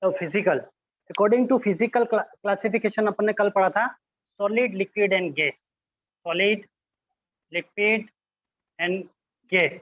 तो physical, according to physical classification अपन ने कल पढ़ा था solid, liquid and gas. Solid, liquid and gas,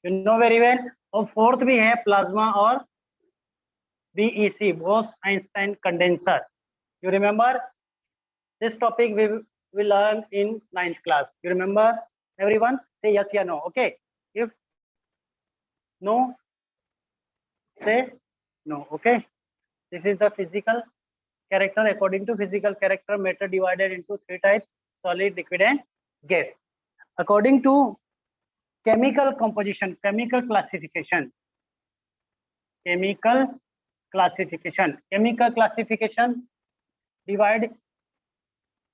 you know very well. और फोर्थ भी है प्लाज्मा और BEC, Bose-Einstein condenser. You remember this topic we will learn in 9th class. You remember everyone? Say yes or no. Okay. If no, say no. Okay. This is the physical character. According to physical character, matter divided into three types: solid, liquid, and gas. According to chemical composition, chemical classification, divide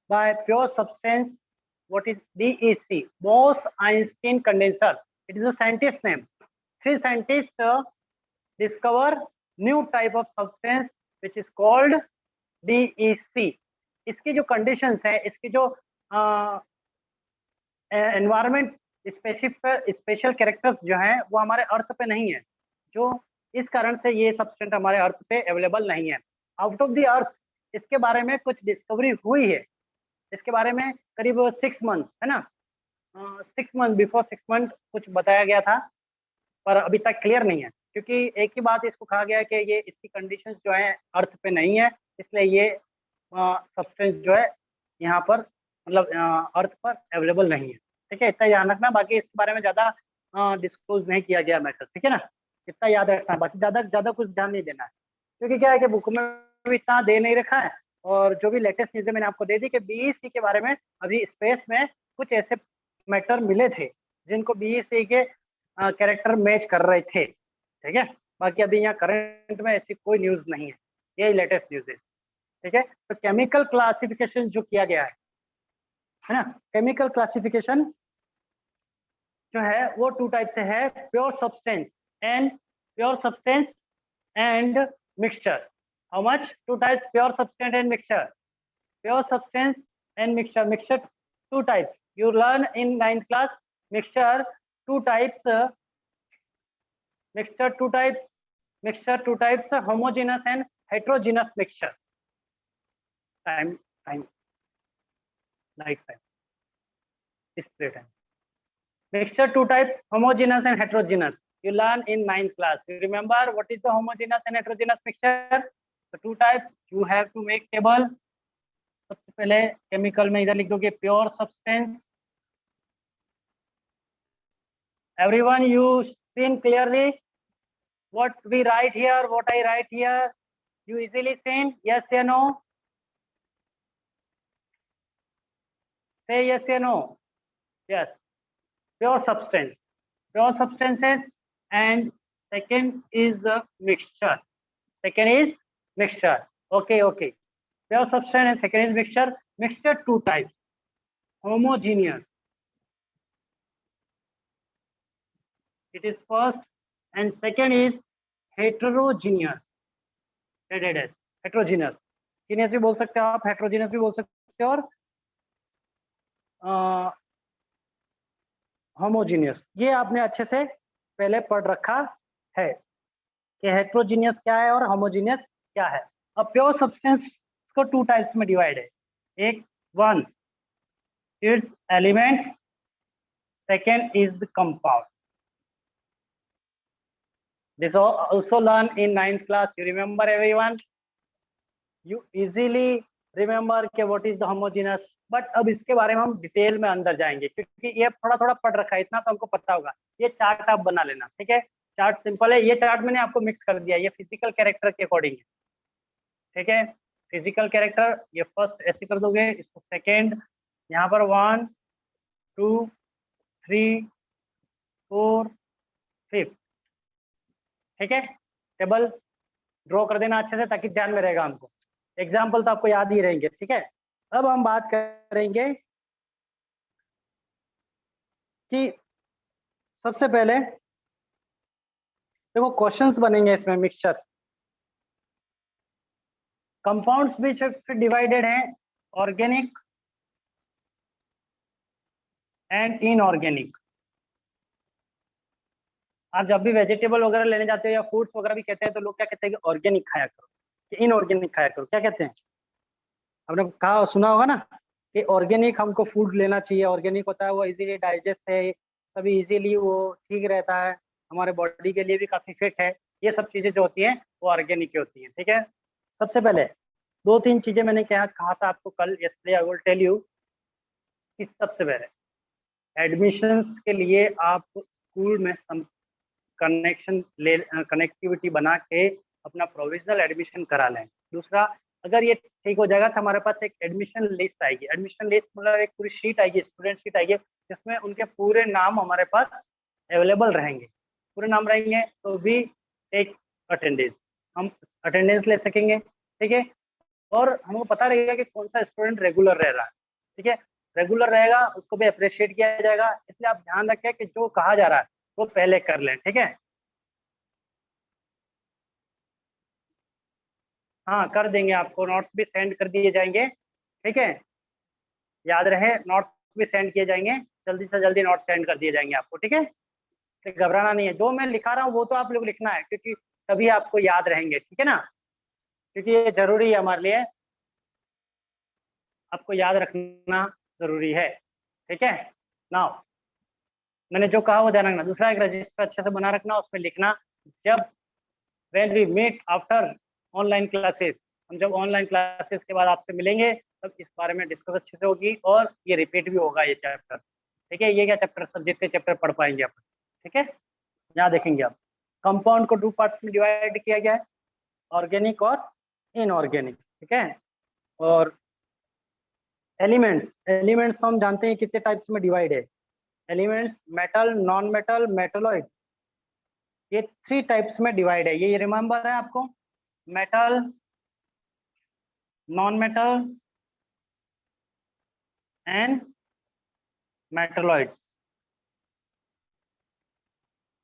by pure substance. What is BEC? Bose-Einstein condenser. It is a scientist name. Three scientists discover new type of substance which is called BEC. इसकी जो conditions है, इसकी जो environment special characters जो हैं वो हमारे अर्थ पे नहीं है, जो इस कारण से ये सब्सटेंस हमारे अर्थ पे अवेलेबल नहीं है। आउट ऑफ द अर्थ इसके बारे में कुछ डिस्कवरी हुई है, इसके बारे में करीब 6 मंथ है ना, 6 मंथ बिफोर 6 मंथ कुछ बताया गया था, पर अभी तक क्लियर नहीं है, क्योंकि एक ही बात इसको कहा गया है कि ये इसकी कंडीशंस जो है अर्थ पे नहीं है, इसलिए ये सब्सटेंस जो है यहाँ पर मतलब अर्थ पर अवेलेबल नहीं है। ठीक है, इतना याद रखना, बाकी इसके बारे में ज्यादा डिस्क्लोज नहीं किया गया मैटर। ठीक है ना, इतना याद रखना, बाकी ज्यादा कुछ ध्यान नहीं देना है, क्योंकि क्या है कि बुक में भी इतना दे नहीं रखा है, और जो भी लेटेस्ट न्यूज़ मैंने आपको दे दी कि BEC के बारे में अभी स्पेस में कुछ ऐसे मैटर मिले थे जिनको BEC के कैरेक्टर मैच कर रहे थे। ठीक है, बाकी अभी यहाँ करंट में ऐसी कोई न्यूज नहीं है, यही लेटेस्ट न्यूज है। ठीक है, तो केमिकल क्लासिफिकेशन जो किया गया है ना, केमिकल क्लासिफिकेशन जो है वो 2 टाइप से है, pure substance and mixture. How much? 2 types, pure substance and mixture. Pure substance and mixture 2 types, you learn in 9th class. Mixture 2 types, homogeneous and heterogeneous mixture. Display time. Mixture 2 types, homogeneous and heterogeneous. You learn in 9th class. You remember what is the homogeneous and heterogeneous mixture? The 2 types. You have to make table. सबसे पहले chemical में इधर लिख दोगे pure substance. Everyone, you seen clearly what we write here, what I write here? You easily seen? Yes or no? Say yes or no. Yes. Pure substances, and second is the mixture. Okay. Pure substance and second is mixture. Mixture 2 types, homogeneous. It is first, and second is heterogeneous. Heterogeneous भी बोल सकते हो आप, heterogeneous भी बोल सकते हो, और होमोजीनियस ये आपने अच्छे से पहले पढ़ रखा है कि हेट्रोजीनियस क्या है और होमोजीनियस क्या है। अब प्योर सब्सटेंस को 2 टाइप्स में डिवाइड है, एक 1 it's elements, second is the compound. This also learn in 9th class. You remember everyone? You easily remember कि what is the homogeneous. But अब इसके बारे में हम डिटेल में अंदर जाएंगे, क्योंकि ये थोड़ा पढ़ रखा है, इतना तो हमको पता होगा। ये चार्ट आप बना लेना, ठीक है? चार्ट सिंपल है, ये चार्ट मैंने आपको मिक्स कर दिया, ये फिजिकल कैरेक्टर के अकॉर्डिंग है। ठीक है, फिजिकल कैरेक्टर ये फर्स्ट ऐसे कर दोगे, इसको सेकेंड, यहाँ पर 1 2 3 4 5। ठीक है, टेबल ड्रॉ कर देना अच्छे से, ताकि ध्यान में रहेगा हमको। एग्जाम्पल तो आपको याद ही रहेंगे। ठीक है, अब हम बात करेंगे कि सबसे पहले देखो क्वेश्चंस बनेंगे इसमें। मिक्सचर कंपाउंड्स भी डिवाइडेड हैं, ऑर्गेनिक एंड इनऑर्गेनिक। आप जब भी वेजिटेबल वगैरह लेने जाते हो या फ्रूट्स वगैरह भी कहते हैं, तो लोग क्या कहते हैं कि ऑर्गेनिक खाया करो। कि इनऑर्गेनिक खाया करो। क्या कहते हैं? आपने कहा सुना होगा ना कि ऑर्गेनिक हमको फूड लेना चाहिए, ऑर्गेनिक होता है वो इजीली डाइजेस्ट है, तभी इजीली वो ठीक रहता है, हमारे बॉडी के लिए भी काफी फिट है। ये सब चीजें जो होती हैं वो ऑर्गेनिक की होती हैं। ठीक है, सबसे पहले दो तीन चीजें मैंने क्या कहा था आपको कल, yesterday I will tell you कि सबसे पहले एडमिशंस के लिए आप स्कूल में कनेक्शन ले कनेक्टिविटी बना के अपना प्रोविजनल एडमिशन करा लें। दूसरा, अगर ये ठीक हो जाएगा तो हमारे पास एक एडमिशन लिस्ट आएगी। एडमिशन लिस्ट मतलब एक पूरी शीट आएगी, स्टूडेंट शीट आएगी, जिसमें उनके पूरे नाम हमारे पास अवेलेबल रहेंगे। पूरे नाम रहेंगे तो भी टेक अटेंडेंस, हम अटेंडेंस ले सकेंगे। ठीक है, और हमको पता रहेगा कि कौन सा स्टूडेंट रेगुलर रह रहा है। ठीक है, रेगुलर रहेगा उसको भी अप्रिशिएट किया जाएगा, इसलिए आप ध्यान रखें कि जो कहा जा रहा है वो पहले कर लें। ठीक है, हाँ कर देंगे, आपको नोट्स भी सेंड कर दिए जाएंगे। ठीक है, याद रहे नोट्स भी सेंड किए जाएंगे, जल्दी से जल्दी नोट्स सेंड कर दिए जाएंगे आपको। ठीक है, तो घबराना नहीं है, जो मैं लिखा रहा हूँ वो तो आप लोग लिखना है, क्योंकि तभी आपको याद रहेंगे। ठीक है ना, क्योंकि ये जरूरी है हमारे लिए, आपको याद रखना जरूरी है। ठीक है ना, मैंने जो कहा वो ध्यान रखना। दूसरा, एक रजिस्टर अच्छे से बना रखना, उसमें लिखना जब when we meet after online classes, हम जब ऑनलाइन क्लासेस के बाद आपसे मिलेंगे तब इस बारे में डिस्कस अच्छे से होगी, और ये रिपीट भी होगा ये चैप्टर। ठीक है, ये क्या चैप्टर, सब जितने चैप्टर पढ़ पाएंगे आप। ठीक है, यहाँ देखेंगे आप कंपाउंड को दो पार्ट्स में डिवाइड किया गया है, ऑर्गेनिक और इनऑर्गेनिक। ठीक है, और एलिमेंट्स, एलिमेंट्स तो हम जानते हैं कितने टाइप्स में डिवाइड है। Elements metal, non metal, metalloid, ये थ्री टाइप्स में डिवाइड है। ये रिमेंबर है आपको, metal, non-metal and metalloids.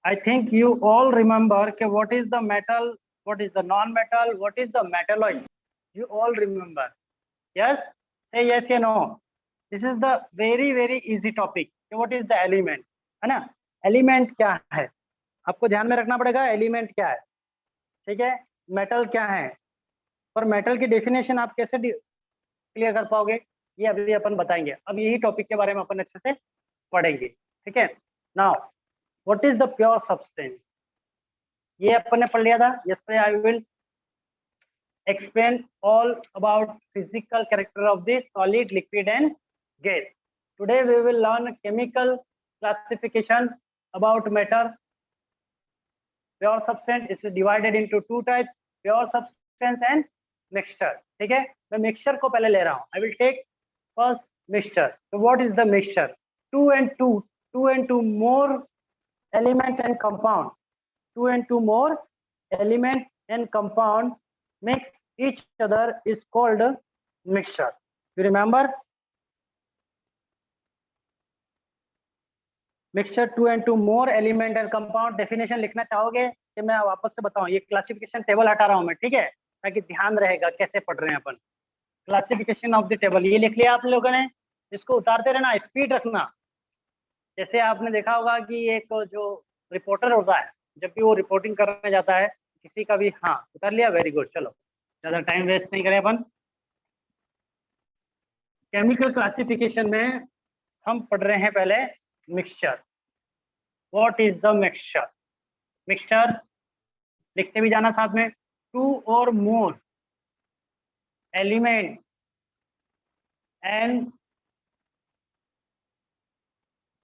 I think you all remember कि what is the metal, what is the non-metal, what is the metalloid. You all remember? Yes? Say yes or no. This is the very very easy topic. What is the element? है ना, element क्या है आपको ध्यान में रखना पड़ेगा, element क्या है। ठीक है, मेटल क्या है, पर मेटल की डेफिनेशन आप कैसे क्लियर कर पाओगे, ये अभी अपन बताएंगे। अब यही टॉपिक के बारे में अपन अच्छे से पढ़ेंगे। ठीक है, now what is the pure substance, ये अपन ने पढ़ लिया था। Yesterday I will explain all about physical character of this solid, liquid and gas. Today we will learn chemical classification about matter. Pure substance is divided into two types, pure substance and mixture. ठीक है, मैं mixture को पहले ले रहा हूँ। I will take first mixture. So what is the mixture? Two and two more element and compound. Two and two more element and compound mix each other is called mixture. You remember? Mixture two and two more element and compound definition लिखना चाहोगे कि मैं वापस से बताऊं? ये classification table हटा रहा हूं मैं, ठीक है, ताकि ध्यान रहेगा कैसे पढ़ रहे हैं अपन। क्लासिफिकेशन ऑफ द टेबल ये लिख लिया आप लोगों ने, इसको उतारते रहना, स्पीड रखना। जैसे आपने देखा होगा कि एक जो रिपोर्टर होता है, जब भी वो रिपोर्टिंग करने जाता है किसी का भी, हाँ उतार लिया, वेरी गुड। चलो ज्यादा टाइम वेस्ट नहीं करें अपन। केमिकल क्लासिफिकेशन में हम पढ़ रहे हैं पहले mixture. What is the mixture? Mixture लिखते भी जाना साथ में, टू और मोर element and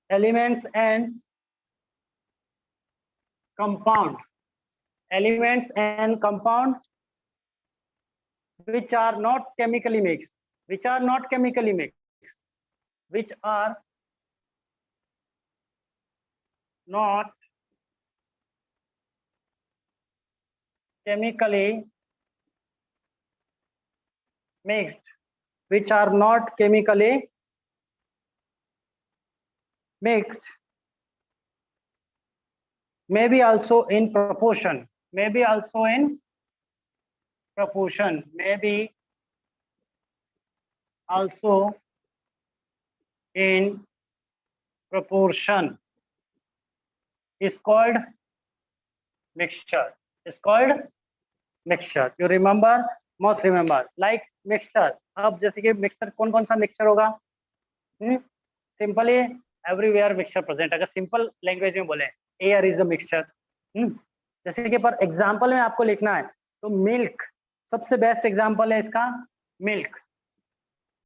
elements and compound, elements and compound which are not chemically mixed, which are not chemically mixed, which are not chemically mixed, which are not chemically mixed, maybe also in proportion, maybe also in proportion, maybe also in proportion is called mixture, is called mixture, you remember, must remember, like mixture. अब जैसे कि mixture कौन कौन सा mixture होगा? Simply everywhere mixture present, अगर simple language में बोले एयर इज द मिक्सचर। जैसे कि पर एग्जाम्पल में आपको लिखना है तो मिल्क सबसे बेस्ट एग्जाम्पल है इसका, मिल्क।